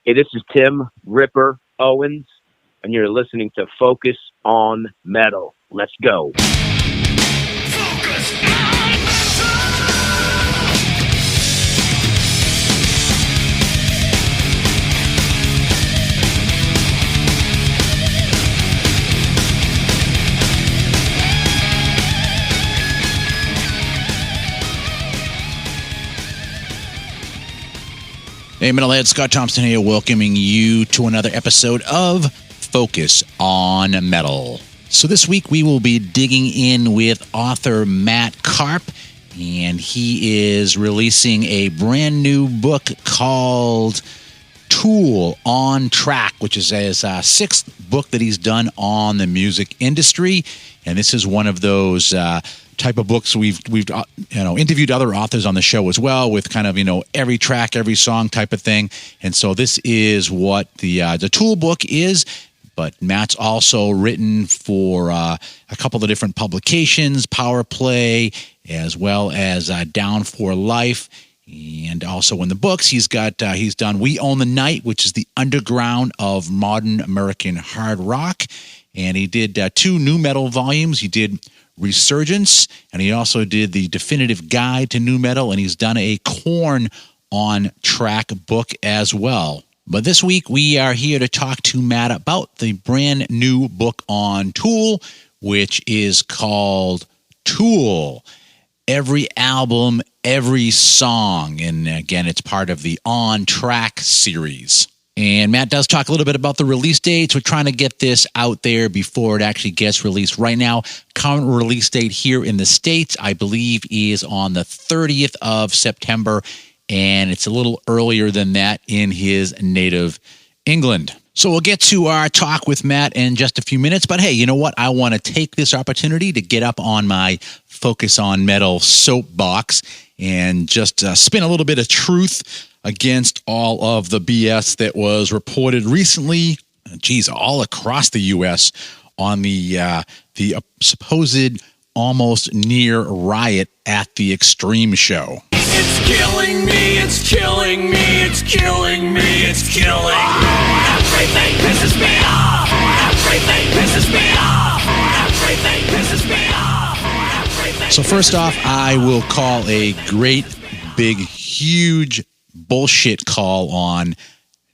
Hey, this is Tim Ripper Owens, and you're listening to Focus on Metal. Let's go. Focus on metal. Hey, Metalhead, Scott Thompson here, welcoming you to another episode of Focus on Metal. So this week we will be digging in with author Matt Karpe, and he is releasing a brand new book called Tool on Track, which is his sixth book that he's done on the music industry. And this is one of those type of books we've interviewed other authors on the show as well, with kind of every track, every song type of thing. And so this is what the Tool book is. But Matt's also written for a couple of different publications, Power Play, as well as Down for Life. And also in the books, he's done We Own the Night, which is the underground of modern American hard rock. And he did two nu metal volumes. He did Resurgence, and he also did the Definitive Guide to Nu Metal, and he's done a Korn on Track book as well. But this week, we are here to talk to Matt about the brand new book on Tool, which is called Tool. Every album, every song. And again, it's part of the On Track series. And Matt does talk a little bit about the release dates. We're trying to get this out there before it actually gets released. Right now, current release date here in the States, I believe, is on the 30th of September. And it's a little earlier than that in his native England. So we'll get to our talk with Matt in just a few minutes. But hey, you know what? I want to take this opportunity to get up on my Focus on Metal soapbox and just spin a little bit of truth against all of the BS that was reported recently, all across the U.S. on the supposed almost near riot at the Extreme show. It's killing me, it's killing me, it's killing me, it's killing me. Everything pisses me off. Everything pisses me off. Everything pisses me off. So first off, I will call a great, big, huge bullshit call on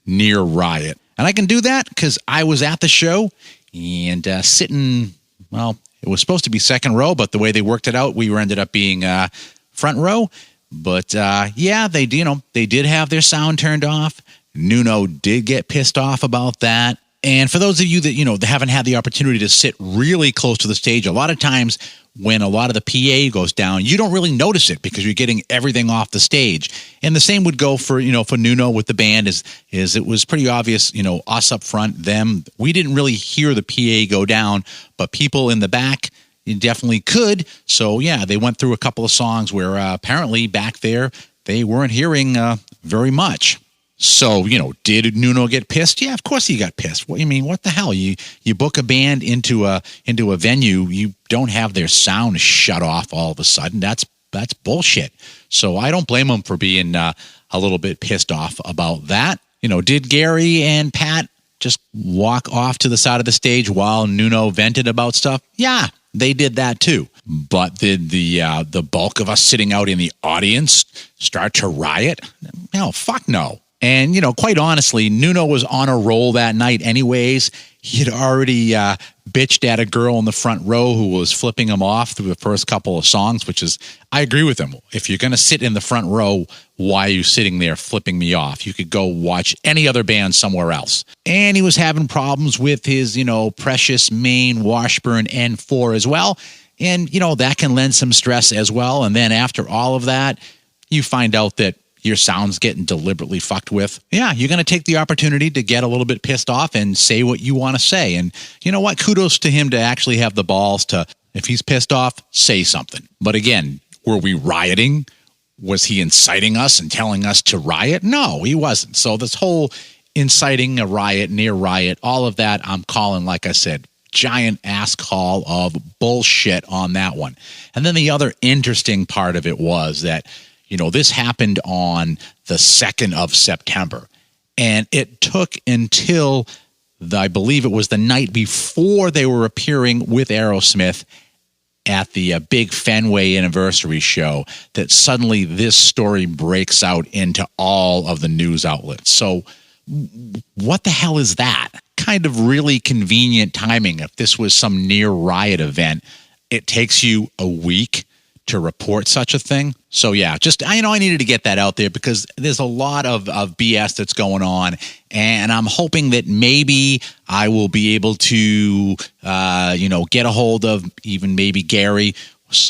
near riot. And I can do that because I was at the show and sitting, well, it was supposed to be second row, but the way they worked it out, we ended up being front row. But they did have their sound turned off. Nuno did get pissed off about that. And for those of you that, haven't had the opportunity to sit really close to the stage, a lot of times when a lot of the PA goes down, you don't really notice it because you're getting everything off the stage. And the same would go for Nuno with the band is it was pretty obvious, us up front, them. We didn't really hear the PA go down, but people in the back, you definitely could. So, yeah, they went through a couple of songs where apparently back there they weren't hearing very much. So, did Nuno get pissed? Yeah, of course he got pissed. What, what the hell? You book a band into a venue, you don't have their sound shut off all of a sudden. That's bullshit. So I don't blame him for being a little bit pissed off about that. Did Gary and Pat just walk off to the side of the stage while Nuno vented about stuff? Yeah, they did that too. But did the bulk of us sitting out in the audience start to riot? No, fuck no. And, quite honestly, Nuno was on a roll that night anyways. He'd already bitched at a girl in the front row who was flipping him off through the first couple of songs, which is, I agree with him. If you're going to sit in the front row, why are you sitting there flipping me off? You could go watch any other band somewhere else. And he was having problems with his, precious main Washburn N4 as well. And, that can lend some stress as well. And then after all of that, you find out that your sound's getting deliberately fucked with. Yeah, you're going to take the opportunity to get a little bit pissed off and say what you want to say. And you know what? Kudos to him to actually have the balls to, if he's pissed off, say something. But again, were we rioting? Was he inciting us and telling us to riot? No, he wasn't. So this whole inciting a riot, near riot, all of that, I'm calling, like I said, giant ass call of bullshit on that one. And then the other interesting part of it was that, this happened on the 2nd of September. And it took until, I believe it was the night before they were appearing with Aerosmith at the big Fenway anniversary show, that suddenly this story breaks out into all of the news outlets. So what the hell is that? Kind of really convenient timing. If this was some near riot event, it takes you a week to report such a thing. So yeah, just, I needed to get that out there because there's a lot of BS that's going on, and I'm hoping that maybe I will be able to, get a hold of even maybe Gary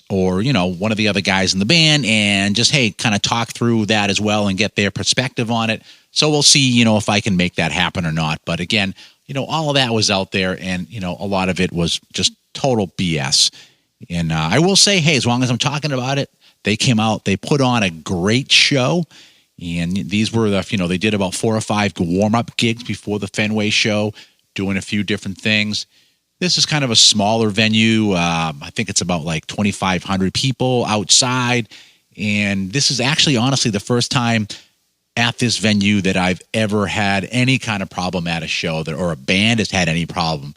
or, one of the other guys in the band, and just, hey, kind of talk through that as well and get their perspective on it. So we'll see, if I can make that happen or not. But again, all of that was out there, and, a lot of it was just total BS. And I will say, hey, as long as I'm talking about it, they came out, they put on a great show. And these were they did about 4 or 5 warm-up gigs before the Fenway show, doing a few different things. This is kind of a smaller venue. I think it's about like 2,500 people outside. And this is actually, honestly, the first time at this venue that I've ever had any kind of problem at a show, or a band has had any problem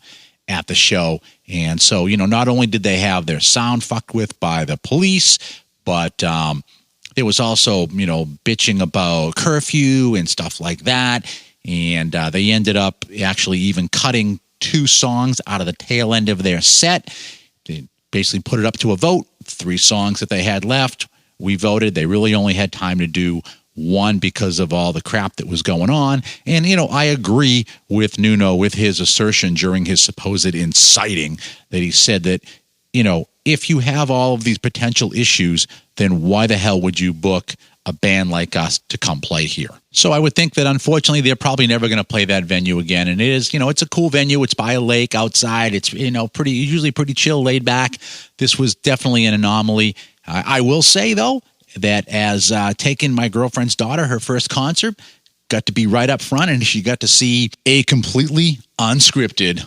at the show. And so, not only did they have their sound fucked with by the police, but there was also, bitching about curfew and stuff like that. And they ended up actually even cutting 2 songs out of the tail end of their set. They basically put it up to a vote, 3 songs that they had left. We voted. They really only had time to do 1 because of all the crap that was going on. And, I agree with Nuno with his assertion during his supposed inciting that he said that, if you have all of these potential issues, then why the hell would you book a band like us to come play here? So I would think that, unfortunately, they're probably never going to play that venue again. And it is, it's a cool venue. It's by a lake outside. It's, usually pretty chill, laid back. This was definitely an anomaly. I will say, though, that as taking my girlfriend's daughter, her first concert, got to be right up front, and she got to see a completely unscripted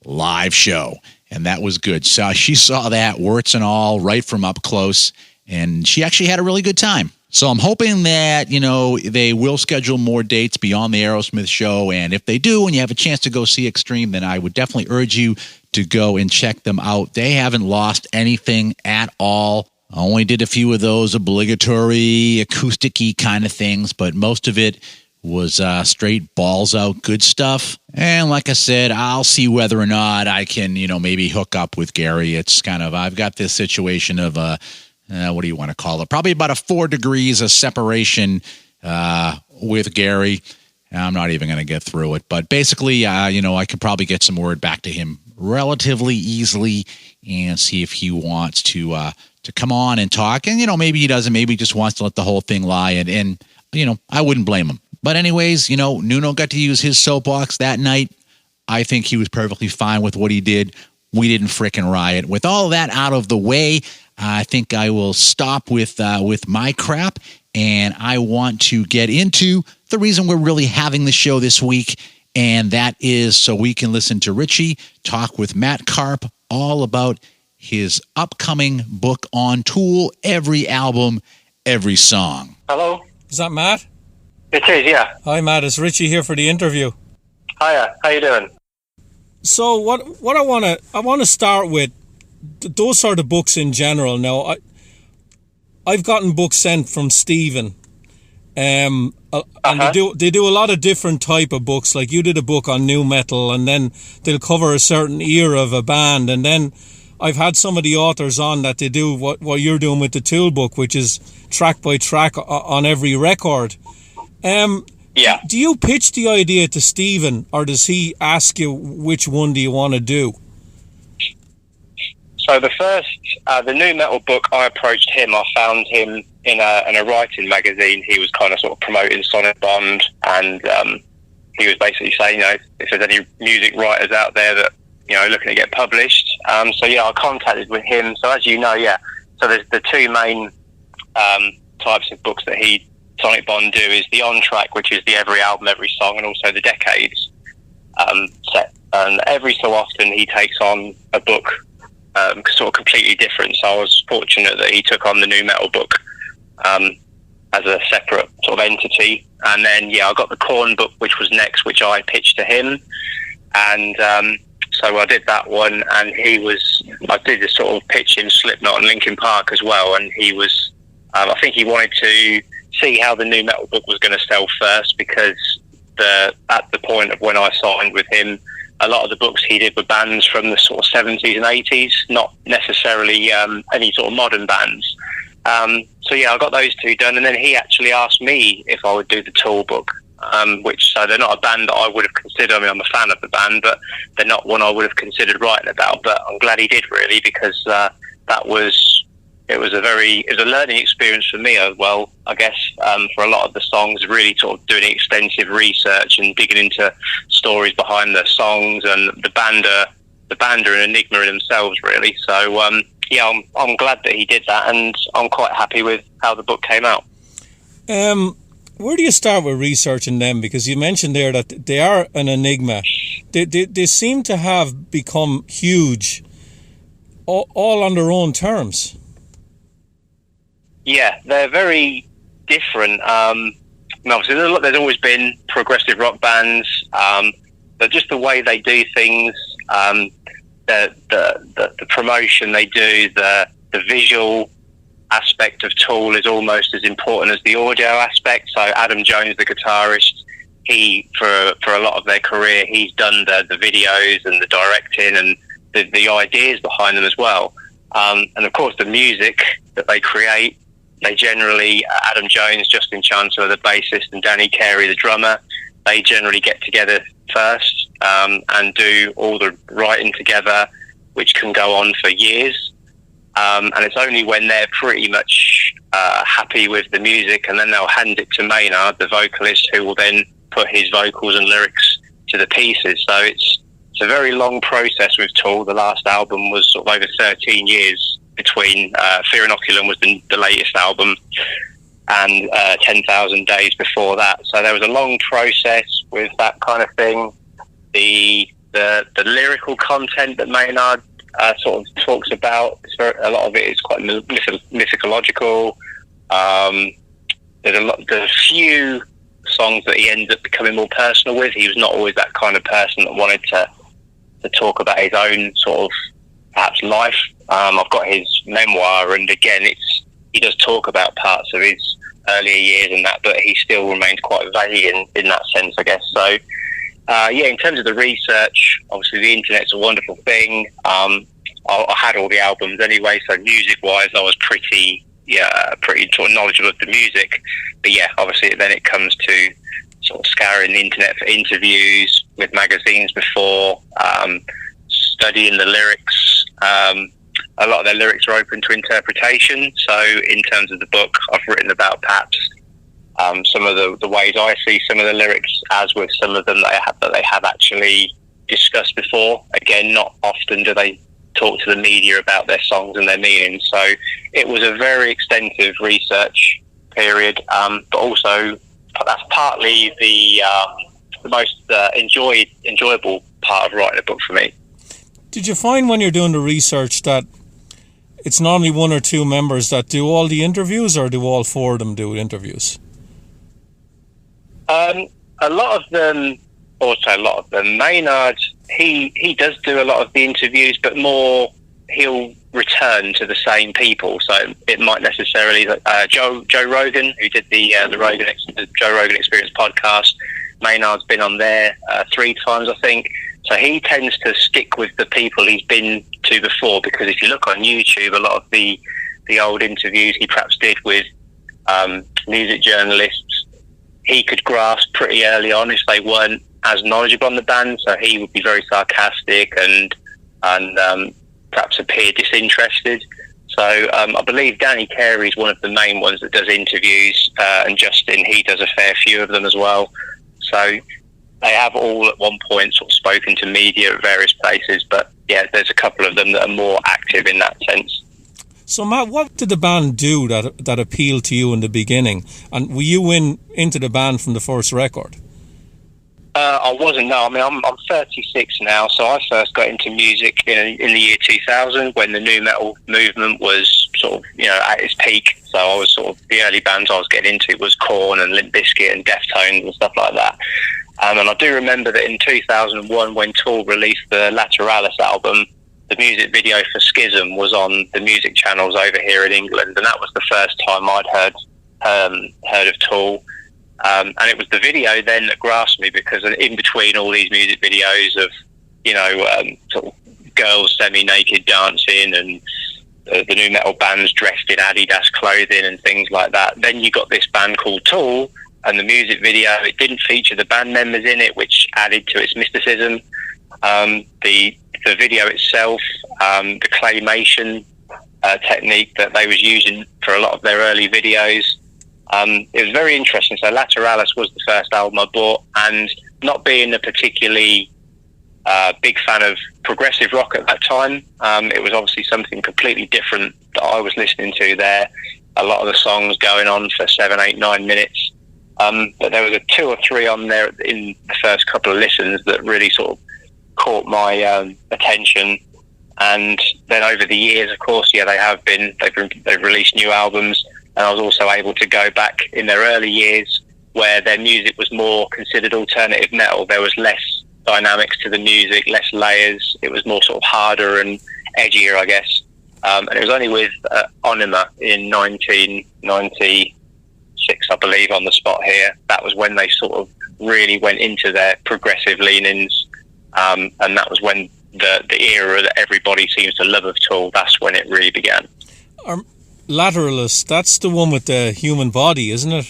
live show. And that was good. So she saw that, warts and all, right from up close. And she actually had a really good time. So I'm hoping that, they will schedule more dates beyond the Aerosmith show. And if they do, and you have a chance to go see Extreme, then I would definitely urge you to go and check them out. They haven't lost anything at all. I only did a few of those obligatory acoustic-y kind of things, but most of it was straight balls out good stuff. And like I said, I'll see whether or not I can, maybe hook up with Gary. It's kind of, I've got this situation of what do you want to call it? Probably about a 4 degrees of separation with Gary. I'm not even going to get through it. But basically, I could probably get some word back to him relatively easily and see if he wants to come on and talk. And, maybe he doesn't. Maybe he just wants to let the whole thing lie. And I wouldn't blame him. But anyways, Nuno got to use his soapbox that night. I think he was perfectly fine with what he did. We didn't frickin' riot. With all of that out of the way, I think I will stop with my crap, and I want to get into the reason we're really having the show this week, and that is so we can listen to Richie talk with Matt Karpe all about his upcoming book on Tool, every album, every song. Hello? Is that Matt? It is, yeah. Hi, Matt. It's Richie here for the interview. Hiya. How you doing? So what I want to start with those sort of books in general. Now, I've gotten books sent from Stephen, and they do a lot of different type of books. Like you did a book on new metal, and then they'll cover a certain era of a band, and then I've had some of the authors on that they do what you're doing with the Tool book, which is track by track on every record. Yeah. Do you pitch the idea to Stephen, or does he ask you which one do you want to do? So the first, the new metal book, I approached him. I found him in a writing magazine. He was kind of sort of promoting Sonic Bond, and he was basically saying, if there's any music writers out there that, looking to get published. So yeah, I contacted with him. So as you know, yeah. So there's the 2 main types of books that Sonic Bond do is the on track, which is the every album, every song, and also the decades set. And every so often he takes on a book sort of completely different. So I was fortunate that he took on the new metal book, and as a separate sort of entity. And then, I got the Korn book, which was next, which I pitched to him. And so I did that one, and I did this sort of pitch in Slipknot and Linkin Park as well. And he was, I think he wanted to see how the new metal book was going to sell first, because at the point of when I signed with him, a lot of the books he did were bands from the sort of 70s and 80s, not necessarily any sort of modern bands. So I got those two done, and then he actually asked me if I would do the Tool book, so they're not a band that I would have considered. I mean, I'm a fan of the band, but they're not one I would have considered writing about. But I'm glad he did, really, because it was a learning experience for me as well, I guess, for a lot of the songs, really sort of doing extensive research and digging into stories behind the songs, and the band are an enigma in themselves, really. So I'm glad that he did that, and I'm quite happy with how the book came out. Where do you start with researching them? Because you mentioned there that they are an enigma. They seem to have become huge, all on their own terms. Yeah, they're very different. Obviously, there's always been progressive rock bands, but just the way they do things, the promotion they do, the visual aspect of Tool is almost as important as the audio aspect. So Adam Jones, the guitarist, he for a lot of their career, he's done the videos and the directing and the ideas behind them as well. And of course, the music that they create, they generally, Adam Jones, Justin Chancellor, the bassist, and Danny Carey, the drummer, they generally get together first and do all the writing together, which can go on for years. And it's only when they're pretty much happy with the music, and then they'll hand it to Maynard, the vocalist, who will then put his vocals and lyrics to the pieces. So it's a very long process with Tool. The last album was sort of over 13 years between Fear Inoculum was the latest album, and 10,000 Days before that. So there was a long process with that kind of thing. The lyrical content that Maynard sort of talks about, a lot of it is quite mythological. There's a few songs that he ends up becoming more personal with. He was not always that kind of person that wanted to talk about his own sort of perhaps life. I've got his memoir, and again, he does talk about parts of his earlier years and that, but he still remains quite vague in that sense, I guess. So, in terms of the research, obviously the internet's a wonderful thing. I had all the albums anyway, so music-wise, I was pretty sort of knowledgeable of the music. But obviously then it comes to sort of scouring the internet for interviews with magazines before, studying the lyrics. A lot of their lyrics are open to interpretation. So in terms of the book, I've written about perhaps some of the ways I see some of the lyrics, as with some of them that they have actually discussed before. Again, not often do they talk to the media about their songs and their meanings. So it was a very extensive research period, but also that's partly the most enjoyable part of writing a book for me. Did you find when you're doing the research that it's normally one or two members that do all the interviews, or do all four of them do interviews? A lot of them, Maynard, he does do a lot of the interviews, but more he'll return to the same people. So it might necessarily Joe Rogan, who did the Joe Rogan Experience podcast. Maynard's been on there 3 times, I think. So he tends to stick with the people he's been to before, because if you look on YouTube, a lot of the old interviews he perhaps did with music journalists, he could grasp pretty early on if they weren't as knowledgeable on the band. So he would be very sarcastic and perhaps appear disinterested. So I believe Danny Carey is one of the main ones that does interviews, and Justin, he does a fair few of them as well. So they have all at one point sort of spoken to media at various places, but there's a couple of them that are more active in that sense. So Matt, what did the band do that appealed to you in the beginning? And were you into the band from the first record? I wasn't, no. I mean, I'm 36 now, so I first got into music in the year 2000 when the nu metal movement was sort of, at its peak. So I was sort of, the early bands I was getting into was Korn and Limp Bizkit and Deftones and stuff like that. And I do remember that in 2001, when Tool released the Lateralis album, the music video for Schism was on the music channels over here in England, and that was the first time I'd heard of Tool. And it was the video then that grasped me, because in between all these music videos of, sort of girls semi-naked dancing and the new metal bands dressed in Adidas clothing and things like that, then you got this band called Tool, and the music video, it didn't feature the band members in it, which added to its mysticism. The video itself, the claymation technique that they was using for a lot of their early videos, it was very interesting. So Lateralis was the first album I bought, and not being a particularly big fan of progressive rock at that time, it was obviously something completely different that I was listening to there. A lot of the songs going on for 7, 8, 9 minutes. But there was 2 or 3 on there in the first couple of listens that really sort of caught my attention. And then over the years, of course, they've released new albums, and I was also able to go back in their early years where their music was more considered alternative metal. There was less dynamics to the music, less layers. It was more sort of harder and edgier, I guess. And it was only with Onima in 1996, I believe, on the spot here. That was when they sort of really went into their progressive leanings, and that was when the era that everybody seems to love of Tool, that's when it really began. Lateralis, that's the one with the human body, isn't it?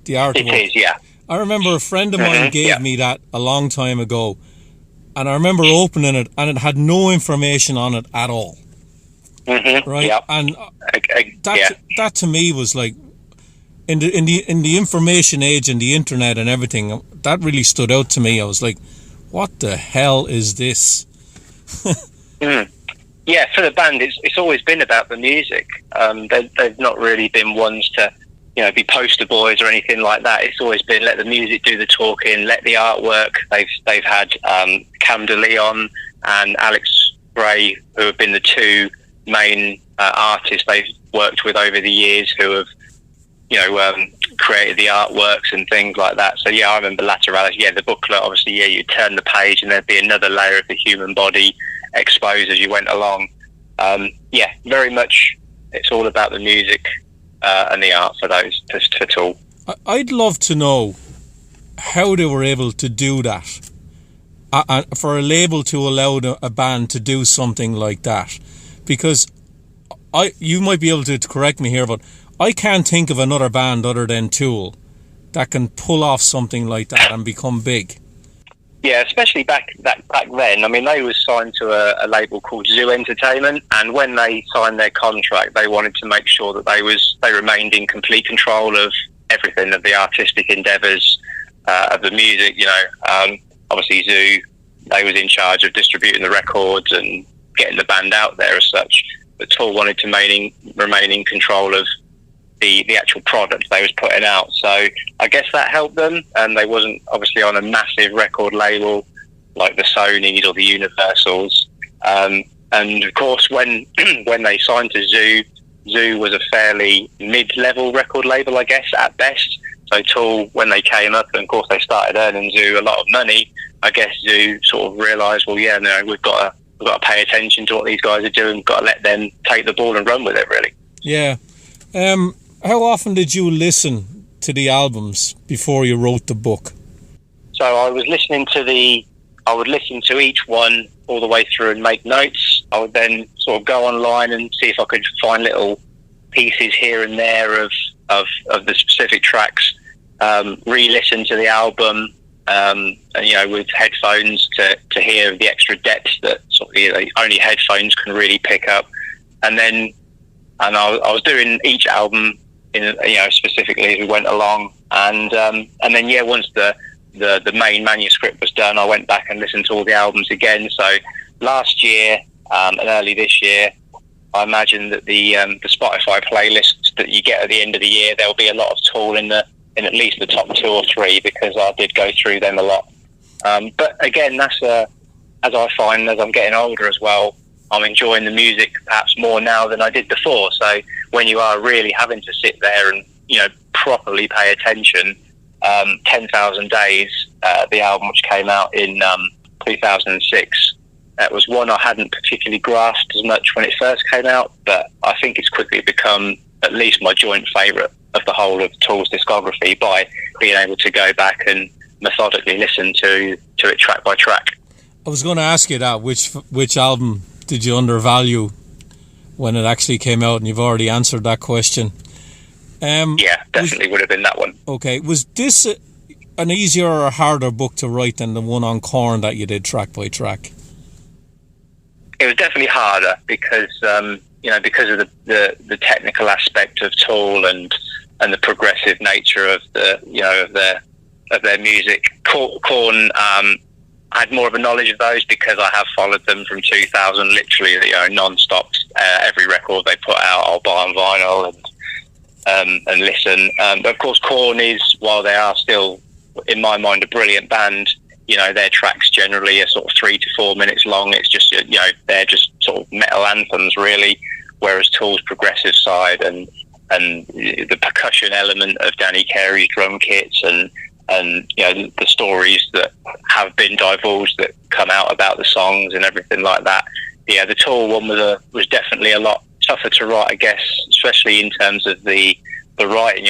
The artwork. It is, yeah. I remember a friend of mine gave me that a long time ago, and I remember opening it, and it had no information on it at all. Right? Yep. And that to me was like, in the information age and the internet and everything, that really stood out to me. I was like, what the hell is this? Yeah, for the band, it's always been about the music. They've not really been ones to, be poster boys or anything like that. It's always been let the music do the talking, let the artwork. They've had Cam De Leon and Alex Gray, who have been the 2 main artists they've worked with over the years, who have created the artworks and things like that. So I remember Lateralis. The booklet, obviously, you turn the page and there'd be another layer of the human body exposed as you went along. Very much it's all about the music and the art for those, for Tool. I'd love to know how they were able to do that, for a label to allow a band to do something like that, because you might be able to correct me here, but I can't think of another band other than Tool that can pull off something like that and become big. Yeah, especially back then. I mean, they was signed to a label called Zoo Entertainment, and when they signed their contract, they wanted to make sure that they remained in complete control of everything, of the artistic endeavours, of the music. Obviously Zoo, they was in charge of distributing the records and getting the band out there as such. But Tool wanted to remain in control of the actual product they was putting out. So I guess that helped them, and they wasn't obviously on a massive record label like the Sonys or the Universals. And of course, when they signed to Zoo was a fairly mid-level record label, I guess, at best. So Tool, when they came up, and of course they started earning Zoo a lot of money, I guess Zoo sort of realised, we've got to pay attention to what these guys are doing. We've got to let them take the ball and run with it, really. Yeah. How often did you listen to the albums before you wrote the book? So I would listen to each one all the way through and make notes. I would then sort of go online and see if I could find little pieces here and there of the specific tracks, re-listen to the album, and with headphones to hear the extra depth that sort of only headphones can really pick up. And I was doing each album specifically as we went along, and then once the main manuscript was done, I went back and listened to all the albums again. So last year and early this year, I imagine that the Spotify playlists that you get at the end of the year, there'll be a lot of Tool in at least the top 2 or 3, because I did go through them a lot. But again, that's as I find as I'm getting older as well, I'm enjoying the music perhaps more now than I did before. So when you are really having to sit there and, you know, properly pay attention, 10,000 Days, the album which came out in 2006, that was one I hadn't particularly grasped as much when it first came out, but I think it's quickly become at least my joint favourite of the whole of Tool's discography by being able to go back and methodically listen to it track by track. I was going to ask you that. Which album did you undervalue when it actually came out? And you've already answered that question. Yeah, definitely would have been that one. Okay. Was this an easier or harder book to write than the one on Korn that you did track by track? It was definitely harder because because of the technical aspect of Tool and the progressive nature of their music. Korn, I had more of a knowledge of those because I have followed them from 2000, literally, non-stop. Every record they put out, I'll buy on vinyl and listen. But of course, Korn is, while they are still, in my mind, a brilliant band, their tracks generally are sort of 3 to 4 minutes long. It's just, they're just sort of metal anthems, really. Whereas Tool's progressive side and the percussion element of Danny Carey's drum kits and the stories that have been divulged that come out about the songs and everything like that. Yeah, the Tool one was definitely a lot tougher to write, I guess, especially in terms of the writing.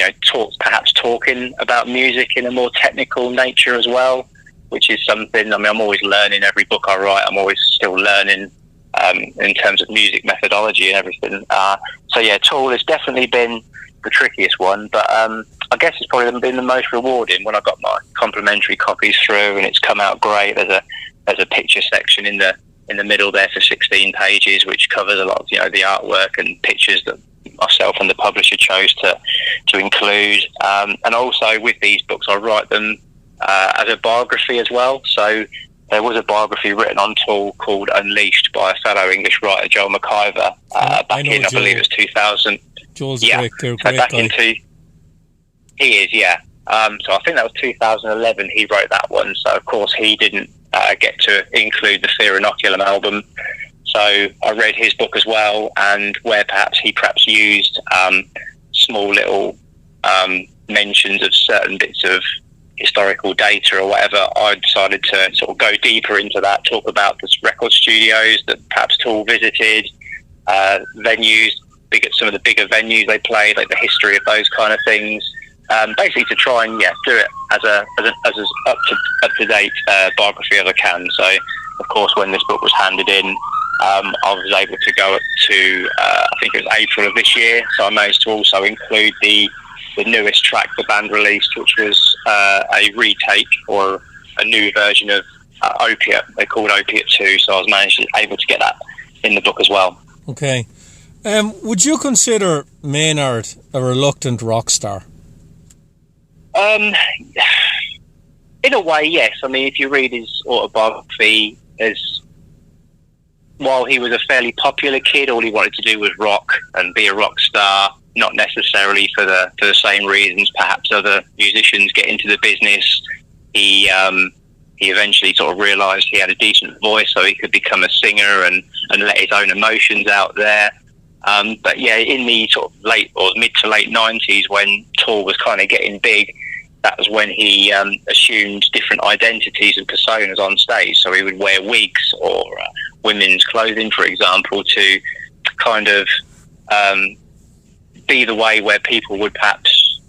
Perhaps talking about music in a more technical nature as well, which is something. I mean, I'm always learning every book I write. I'm always still learning in terms of music methodology and everything. So yeah, Tool has definitely been the trickiest one, but I guess it's probably been the most rewarding when I got my complimentary copies through and it's come out great. There's a picture section in the middle there for 16 pages, which covers a lot of the artwork and pictures that myself and the publisher chose to include. And also with these books, I write them as a biography as well. So there was a biography written on Tool called Unleashed by a fellow English writer, Joel McIver, back in, I believe it was 2000. Joel's great guy. He is, yeah. So I think that was 2011 he wrote that one. So, of course, he didn't get to include the Fear Inoculum album. So I read his book as well, and where he used small little mentions of certain bits of historical data or whatever, I decided to sort of go deeper into that, talk about the record studios that perhaps Tool visited, venues, some of the bigger venues they played, like the history of those kind of things. Basically to try and do it as up to date biography as I can. So of course when this book was handed in, I was able to go up to I think it was April of this year, so I managed to also include the newest track the band released, which was a retake or a new version of Opiate. They called Opiate 2, so I was able to get that in the book as well. Okay. Would you consider Maynard a reluctant rock star? In a way, yes. I mean, if you read his autobiography, while he was a fairly popular kid, all he wanted to do was rock and be a rock star, not necessarily for the same reasons perhaps other musicians get into the business. He eventually sort of realised he had a decent voice, so he could become a singer and let his own emotions out there. But yeah, in the sort of mid to late 90s, when Tool was kind of getting big, that was when he assumed different identities and personas on stage. So he would wear wigs or women's clothing, for example, to kind of be the way where people would perhaps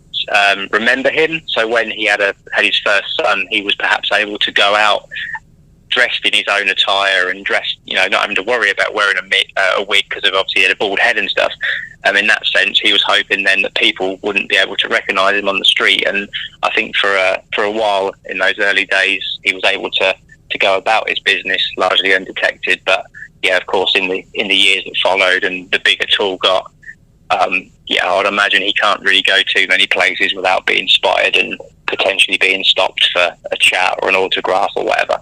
remember him. So when he had his first son, he was perhaps able to go out dressed in his own attire and dressed, not having to worry about wearing a wig because of obviously he had a bald head and stuff. In that sense, he was hoping then that people wouldn't be able to recognise him on the street. And I think for a while in those early days, he was able to go about his business largely undetected. But yeah, of course, in the years that followed and the bigger Tool got, I would imagine he can't really go too many places without being spotted and potentially being stopped for a chat or an autograph or whatever.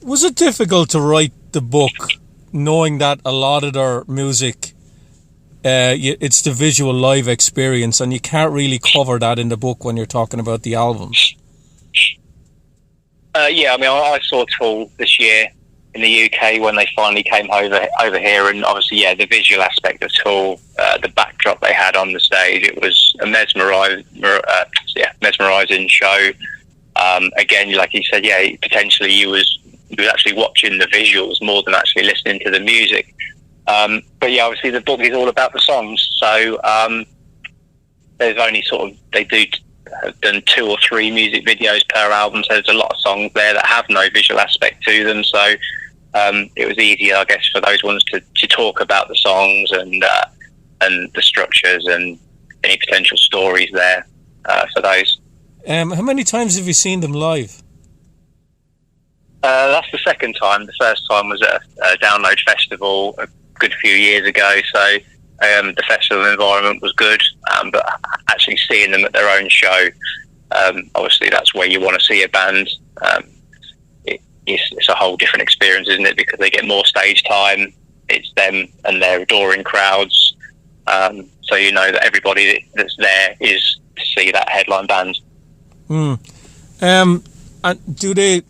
Was it difficult to write the book knowing that a lot of their music, it's the visual live experience, and you can't really cover that in the book when you're talking about the albums? I saw Tool this year in the UK when they finally came over here, and obviously, the visual aspect of Tool, the backdrop they had on the stage, it was a mesmerising show. Again, like you said, potentially you was actually watching the visuals more than actually listening to the music. But obviously the book is all about the songs. So there's only have done 2 or 3 music videos per album. So there's a lot of songs there that have no visual aspect to them. So it was easier, I guess, for those ones to talk about the songs and the structures and any potential stories there for those. How many times have you seen them live? That's the second time. The first time was at a Download Festival a good few years ago. So the festival environment was good, but actually seeing them at their own show, obviously that's where you want to see a band. It's a whole different experience, isn't it? Because they get more stage time. It's them and their adoring crowds. So you know that everybody that's there is to see that headline band. And do they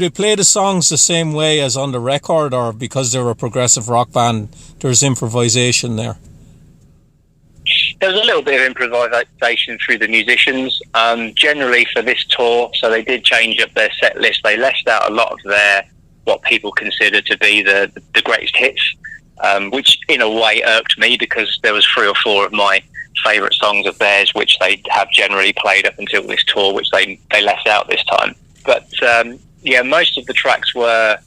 play the songs the same way as on the record, or because they're a progressive rock band, there's improvisation there? There was a little bit of improvisation through the musicians. Generally for this tour, so they did change up their set list. They left out a lot of what people consider to be the greatest hits, which in a way irked me, because there was 3 or 4 of my favourite songs of theirs which they have generally played up until this tour, which they left out this time. But most of the tracks were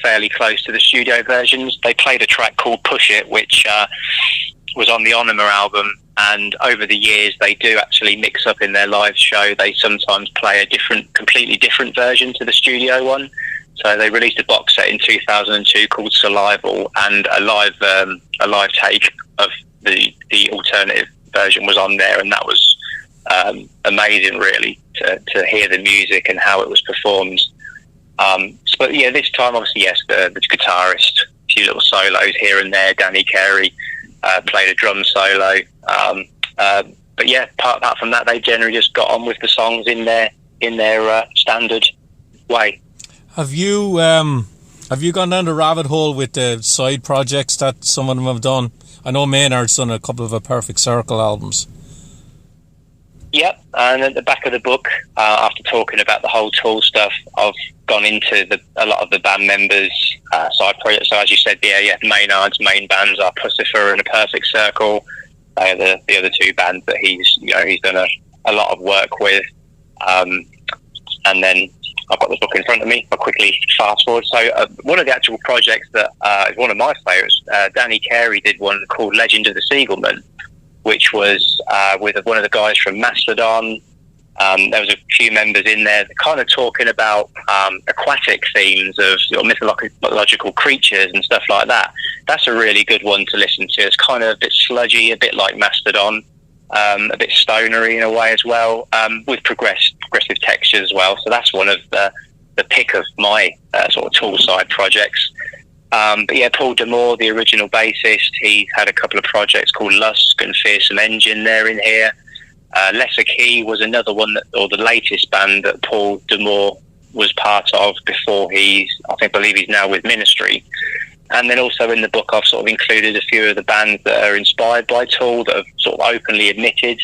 fairly close to the studio versions. They played a track called Push It, which was on the Onima album, and over the years they do actually mix up in their live show. They sometimes play a completely different version to the studio one. So they released a box set in 2002 called Survival, and a live take of the alternative version was on there, and that was amazing, really, to hear the music and how it was performed. But this time, obviously, yes, the guitarist, a few little solos here and there. Danny Carey played a drum solo. But apart from that, they generally just got on with the songs in their standard way. Have you gone down the rabbit hole with the side projects that some of them have done? I know Maynard's done a couple of A Perfect Circle albums. Yep, and at the back of the book, after talking about the whole Tool stuff, I've gone into a lot of the band members' side projects. So as you said, Maynard's main bands are Pussifer and A Perfect Circle. They are the other 2 bands that he's done a lot of work with. And then I've got the book in front of me. I'll quickly fast forward. So one of the actual projects that is one of my favourites, Danny Carey did one called Legend of the Seagullman, which was with one of the guys from Mastodon. There was a few members in there kind of talking about aquatic themes of mythological creatures and stuff like that. That's a really good one to listen to. It's kind of a bit sludgy, a bit like Mastodon, a bit stonery in a way as well, with progressive textures as well. So that's one of the pick of my sort of Tool side projects. But Paul Damore, the original bassist, he had a couple of projects called Lusk and Fearsome Engine there in here. Lesser Key was another one or the latest band that Paul Damore was part of before I believe he's now with Ministry. And then also in the book, I've sort of included a few of the bands that are inspired by Tool that have sort of openly admitted,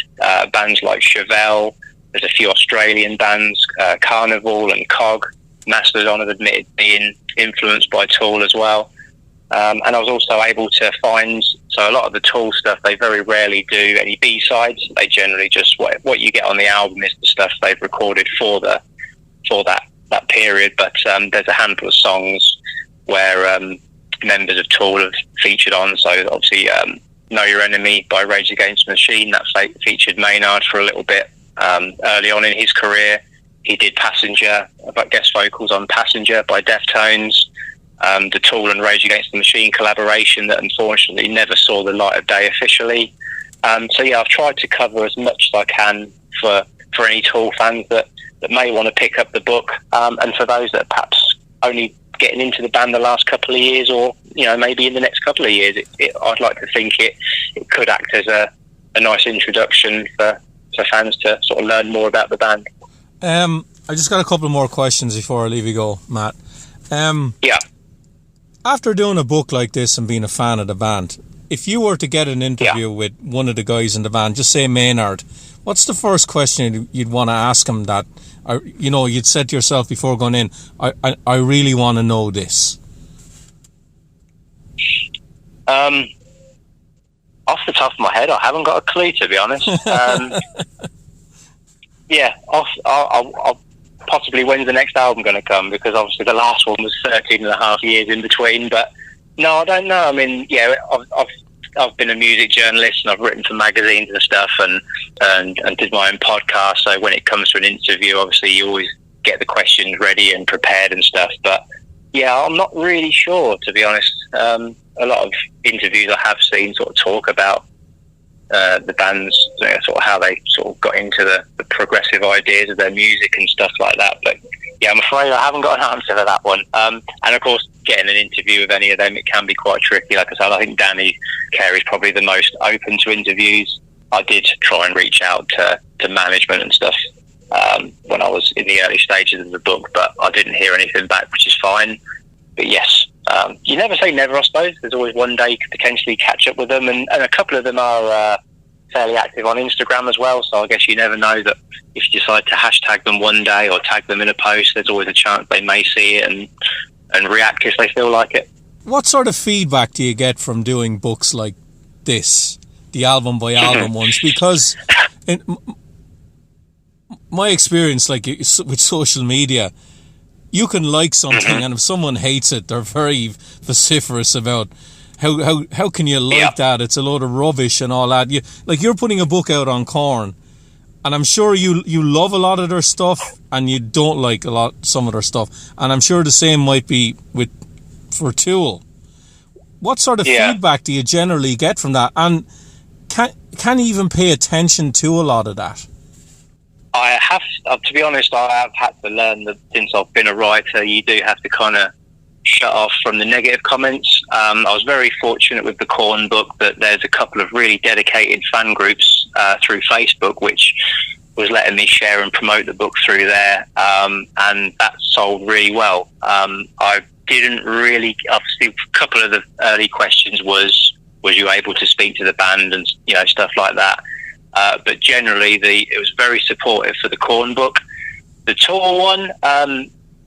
bands like Chevelle. There's a few Australian bands, Carnival and Cog. Mastodon have admitted being influenced by Tool as well. And I was also able to find, so a lot of the Tool stuff, they very rarely do any B-sides. They generally just, what you get on the album is the stuff they've recorded for that period. But there's a handful of songs where members of Tool have featured on. So obviously Know Your Enemy by Rage Against the Machine, that featured Maynard for a little bit early on in his career. He did Passenger, guest vocals on Passenger by Deftones. The Tool and Rage Against the Machine collaboration that unfortunately never saw the light of day officially. I've tried to cover as much as I can for any Tool fans that may want to pick up the book, and for those that are perhaps only getting into the band the last couple of years, or maybe in the next couple of years. I'd like to think it could act as a nice introduction for fans to sort of learn more about the band. I just got a couple more questions before I leave you go, Matt. Yeah. After doing a book like this and being a fan of the band, if you were to get an interview with one of the guys in the band, just say Maynard, what's the first question you'd want to ask him that, you'd said to yourself before going in, I really want to know this? Off the top of my head, I haven't got a clue, to be honest. I'll possibly when's the next album going to come, because obviously the last one was 13 and a half years in between. But no, I don't know. I mean, yeah, I've been a music journalist and I've written for magazines and stuff, and did my own podcast. So when it comes to an interview, obviously you always get the questions ready and prepared and stuff. But yeah, I'm not really sure, to be honest. A lot of interviews I have seen sort of talk about the band's sort of how they sort of got into the progressive ideas of their music and stuff like that. But yeah, I'm afraid I haven't got an answer for that one. And of course, getting an interview with any of them, it can be quite tricky. Like I said, I think Danny Carey's probably the most open to interviews. I did try and reach out to management and stuff when I was in the early stages of the book, but I didn't hear anything back, which is fine. But yes, you never say never, I suppose. There's always one day you could potentially catch up with them, and a couple of them are fairly active on Instagram as well, so I guess you never know that if you decide to hashtag them one day or tag them in a post, there's always a chance they may see it and react if they feel like it. What sort of feedback do you get from doing books like this, the album by album ones? Because in my experience, like with social media, you can like something, and if someone hates it, they're very vociferous about how can you like that? It's a load of rubbish and all that. You're putting a book out on Korn, and I'm sure you love a lot of their stuff, and you don't like some of their stuff, and I'm sure the same might be for Tool. What sort of feedback do you generally get from that, and can you even pay attention to a lot of that? I have, to be honest, I have had to learn that since I've been a writer, you do have to kind of shut off from the negative comments. I was very fortunate with the Korn book that there's a couple of really dedicated fan groups through Facebook, which was letting me share and promote the book through there, and that sold really well. I didn't really, obviously, a couple of the early questions was you able to speak to the band and stuff like that. But generally, it was very supportive for the Korn book. The Tour one,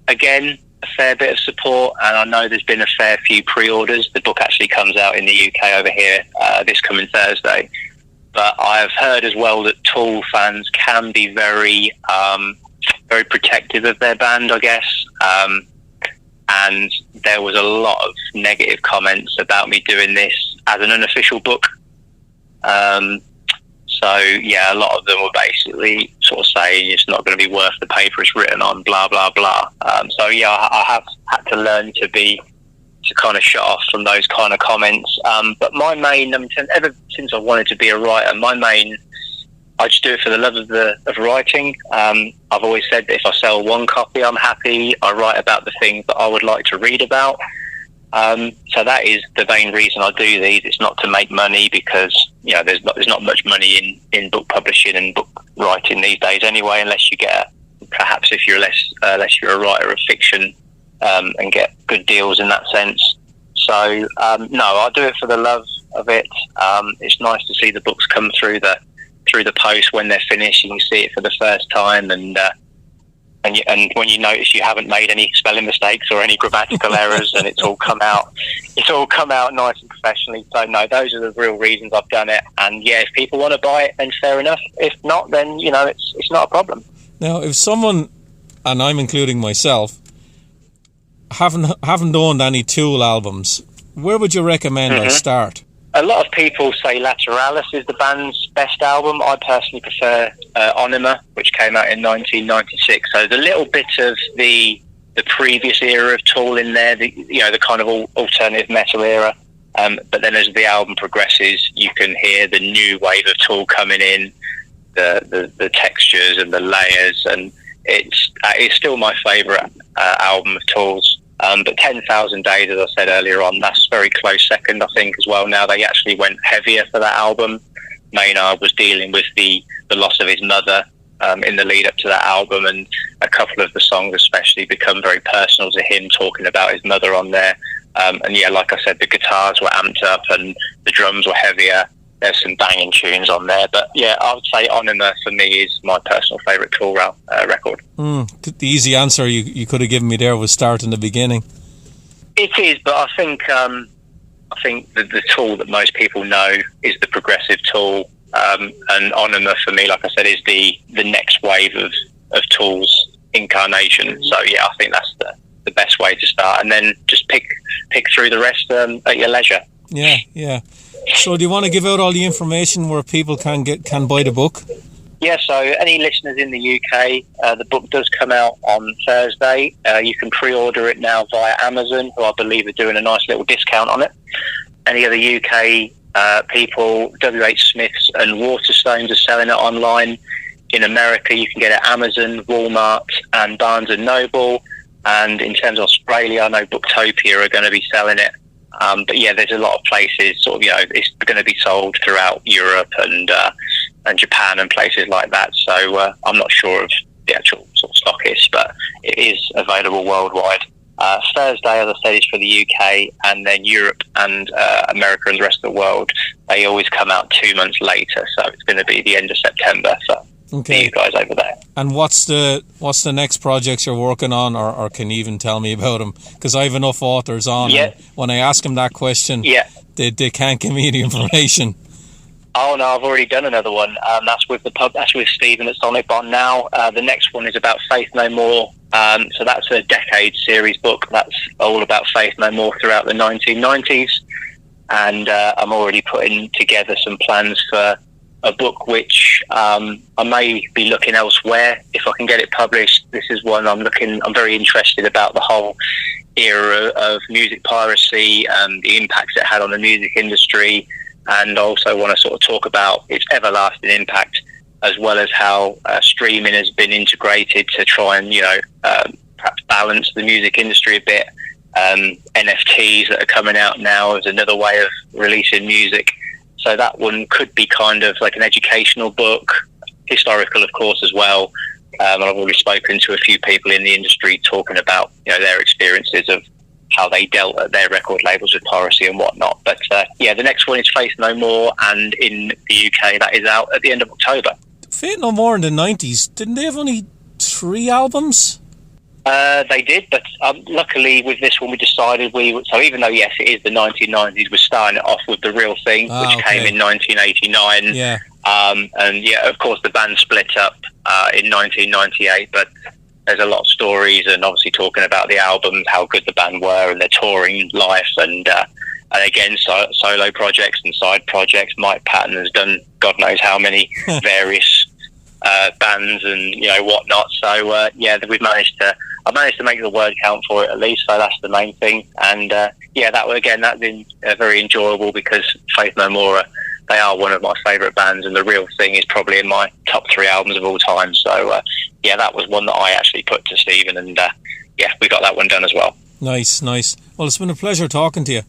again, a fair bit of support, and I know there's been a fair few pre-orders. The book actually comes out in the UK over here this coming Thursday. But I've heard as well that Tool fans can be very, very protective of their band, I guess. And there was a lot of negative comments about me doing this as an unofficial book. So, yeah, a lot of them were basically sort of saying it's not going to be worth the paper it's written on, blah, blah, blah. So, yeah, I have had to learn to kind of shut off from those kind of comments. But my main, ever since I wanted to be a writer, I just do it for the love of writing. I've always said that if I sell one copy, I'm happy. I write about the things that I would like to read about. So that is the main reason I do these. It's not to make money, because there's not much money in book publishing and book writing these days anyway, unless you get perhaps if you're unless you're a writer of fiction and get good deals in that sense. So no, I do it for the love of it. It's nice to see the books come through the post when they're finished. You can see it for the first time, and when you notice you haven't made any spelling mistakes or any grammatical errors, and it's all come out nice and professionally. So no, those are the real reasons I've done it. And yeah, if people want to buy it, then fair enough. If not, then it's not a problem. Now, if someone, and I'm including myself, haven't owned any Tool albums, where would you recommend I start? A lot of people say Lateralis is the band's best album. I personally prefer Onima, which came out in 1996. So there's a little bit of the previous era of Tool in there, the kind of alternative metal era. But then as the album progresses, you can hear the new wave of Tool coming in, the textures and the layers, and it's still my favourite album of Tool's. But 10,000 Days, as I said earlier on, that's very close second, I think, as well. Now they actually went heavier for that album. Maynard was dealing with the loss of his mother in the lead up to that album, and a couple of the songs especially become very personal to him, talking about his mother on there. And yeah, like I said, the guitars were amped up and the drums were heavier. There's some banging tunes on there. But yeah, I would say Onima for me is my personal favourite Tool record. The easy answer you could have given me there was Start in the Beginning. It is, but I think the Tool that most people know is the progressive Tool. And Onima for me, like I said, is the next wave of Tool's incarnation. So yeah, I think that's the best way to start, and then just pick through the rest at your leisure. Yeah. So do you want to give out all the information where people can buy the book? Yeah, so any listeners in the UK, the book does come out on Thursday. You can pre-order it now via Amazon, who I believe are doing a nice little discount on it. Any other UK people, WH Smiths and Waterstones are selling it online. In America, you can get it at Amazon, Walmart and Barnes & Noble. And in terms of Australia, I know Booktopia are going to be selling it. But yeah, there's a lot of places, sort of, it's going to be sold throughout Europe and Japan and places like that. So I'm not sure of the actual sort of stockist, but it is available worldwide. Thursday, as I said, is for the UK, and then Europe and America and the rest of the world, they always come out 2 months later. So it's going to be the end of September for you guys over there. And what's the next projects you're working on, or can you even tell me about them? Because I have enough authors on. Yeah. When I ask them that question, they can't give me the information. Oh no, I've already done another one. That's with Stephen at Sonic Bond now. The next one is about Faith No More. So that's a decade series book. That's all about Faith No More throughout the 1990s. And I'm already putting together some plans for a book which I may be looking elsewhere if I can get it published. This is one I'm very interested about the whole era of music piracy and the impacts it had on the music industry, and also want to sort of talk about its everlasting impact, as well as how streaming has been integrated to try and perhaps balance the music industry a bit. NFTs that are coming out now as another way of releasing music. So that one could be kind of like an educational book, historical, of course, as well. And I've already spoken to a few people in the industry talking about their experiences of how they dealt at their record labels with piracy and whatnot. But the next one is Faith No More, and in the UK that is out at the end of October. Faith No More in the 90s, didn't they have only 3 albums? They did, but luckily with this one we decided so even though yes it is the 1990s, we're starting it off with The Real Thing, which came in 1989. Yeah. And yeah, of course the band split up in 1998, but there's a lot of stories and obviously talking about the album, how good the band were and their touring life, and again solo projects and side projects. Mike Patton has done God knows how many various bands and whatnot. So I managed to make the word count for it at least, so that's the main thing. And that's been very enjoyable, because Faith No More, they are one of my favourite bands, and The Real Thing is probably in my top 3 albums of all time. So that was one that I actually put to Stephen, and we got that one done as well. Nice. Well, it's been a pleasure talking to you.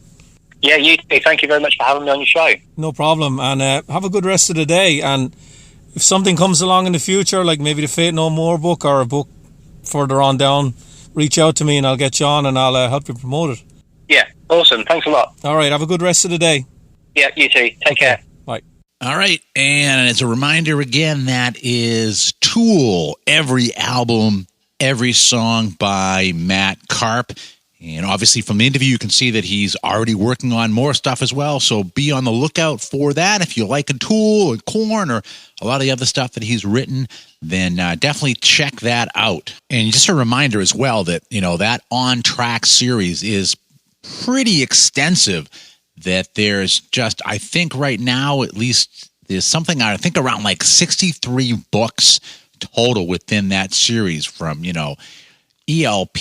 Yeah, you too. Thank you very much for having me on your show. No problem, and have a good rest of the day. And if something comes along in the future, like maybe the Faith No More book or a book further on down, reach out to me and I'll get you on and I'll help you promote it. Yeah, awesome. Thanks a lot. All right, have a good rest of the day. Yeah, you too. Take care. Bye. All right, and as a reminder again, that is Tool, every album, every song by Matt Karpe. And obviously from the interview, you can see that he's already working on more stuff as well. So be on the lookout for that. If you like a Tool or Korn or a lot of the other stuff that he's written, then definitely check that out. And just a reminder as well that, that On Track series is pretty extensive, that there's just, I think right now, at least there's something, I think around like 63 books total within that series, from, ELP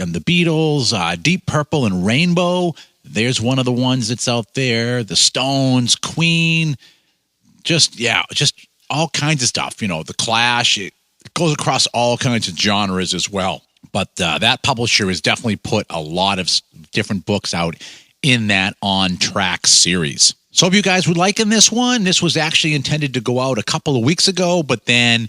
and the Beatles, Deep Purple and Rainbow. There's one of the ones that's out there. The Stones, Queen, just all kinds of stuff. The Clash. It goes across all kinds of genres as well. But that publisher has definitely put a lot of different books out in that On Track series. So hope you guys were liking this one. This was actually intended to go out a couple of weeks ago, but then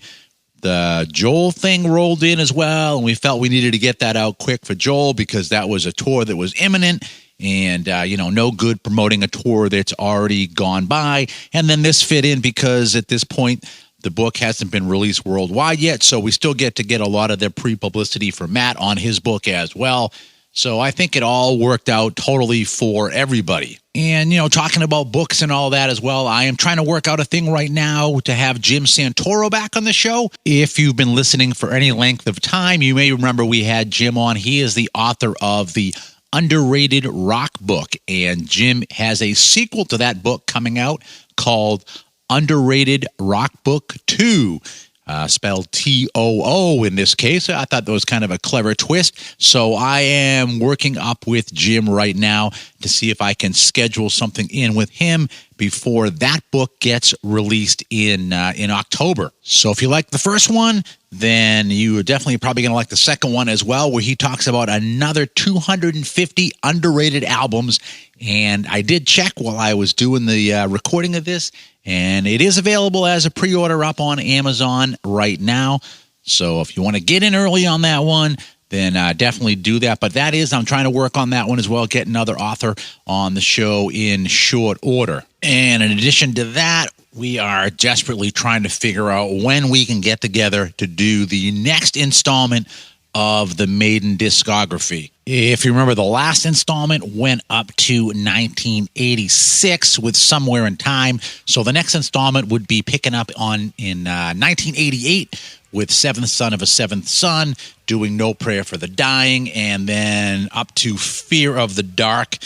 The Joel thing rolled in as well, and we felt we needed to get that out quick for Joel because that was a tour that was imminent, and no good promoting a tour that's already gone by. And then this fit in because at this point the book hasn't been released worldwide yet, so we still get a lot of the pre-publicity for Matt on his book as well. So I think it all worked out totally for everybody. And, talking about books and all that as well, I am trying to work out a thing right now to have Jim Santoro back on the show. If you've been listening for any length of time, you may remember we had Jim on. He is the author of the Underrated Rock book, and Jim has a sequel to that book coming out called Underrated Rock Book 2. Spelled T-O-O in this case. I thought that was kind of a clever twist. So I am working up with Jim right now to see if I can schedule something in with him before that book gets released in October. So if you like the first one, then you are definitely probably going to like the second one as well, where he talks about another 250 underrated albums. And I did check while I was doing the recording of this, and it is available as a pre-order up on Amazon right now. So if you want to get in early on that one, then definitely do that. But I'm trying to work on that one as well, get another author on the show in short order. And in addition to that, we are desperately trying to figure out when we can get together to do the next installment of the Maiden discography. If you remember, the last installment went up to 1986 with Somewhere in Time. So the next installment would be picking up in 1988 with Seventh Son of a Seventh Son, doing No Prayer for the Dying, and then up to Fear of the Dark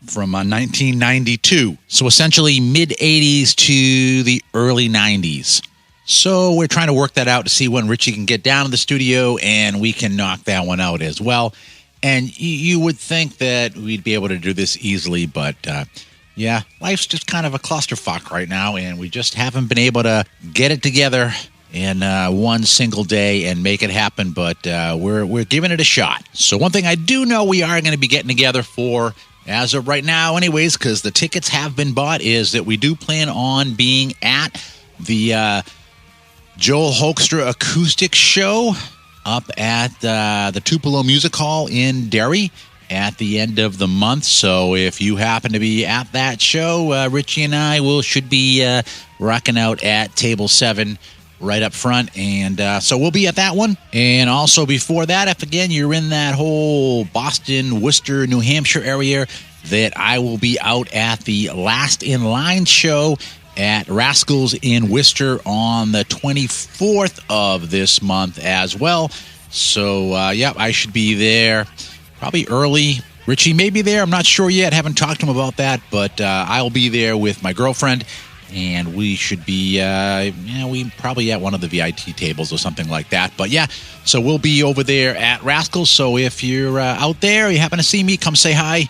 from 1992. So essentially mid-80s to the early 90s. So we're trying to work that out to see when Richie can get down to the studio and we can knock that one out as well. And you would think that we'd be able to do this easily, but life's just kind of a clusterfuck right now, and we just haven't been able to get it together in one single day and make it happen, but we're giving it a shot. So one thing I do know we are going to be getting together for, as of right now anyways, because the tickets have been bought, is that we do plan on being at the Joel Hoekstra acoustic show up at the Tupelo Music Hall in Derry at the end of the month. So if you happen to be at that show, Richie and I should be rocking out at Table 7 right up front. And so we'll be at that one. And also before that, if again you're in that whole Boston, Worcester, New Hampshire area, that I will be out at the Last in Line show at Rascals in Worcester on the 24th of this month as well. So, I should be there probably early. Richie may be there. I'm not sure yet. Haven't talked to him about that, but I'll be there with my girlfriend, and we should be, we probably at one of the VIP tables or something like that. But so we'll be over there at Rascals. So if you're out there, you happen to see me, come say hi.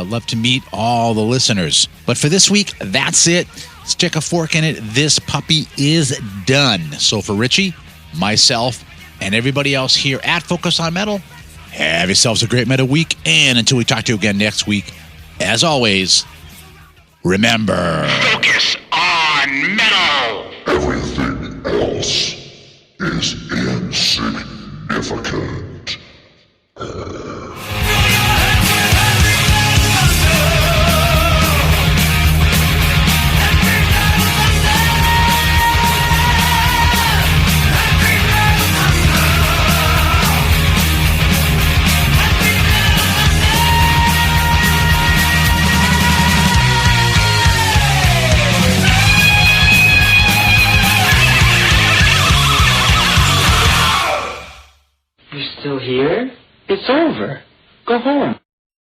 Love to meet all the listeners. But for this week, that's it. Stick a fork in it. This puppy is done. So for Richie, myself, and everybody else here at Focus on Metal, have yourselves a great metal week. And until we talk to you again next week, as always, remember, Focus on Metal! Everything else is insignificant. You're still here? It's over. Go home.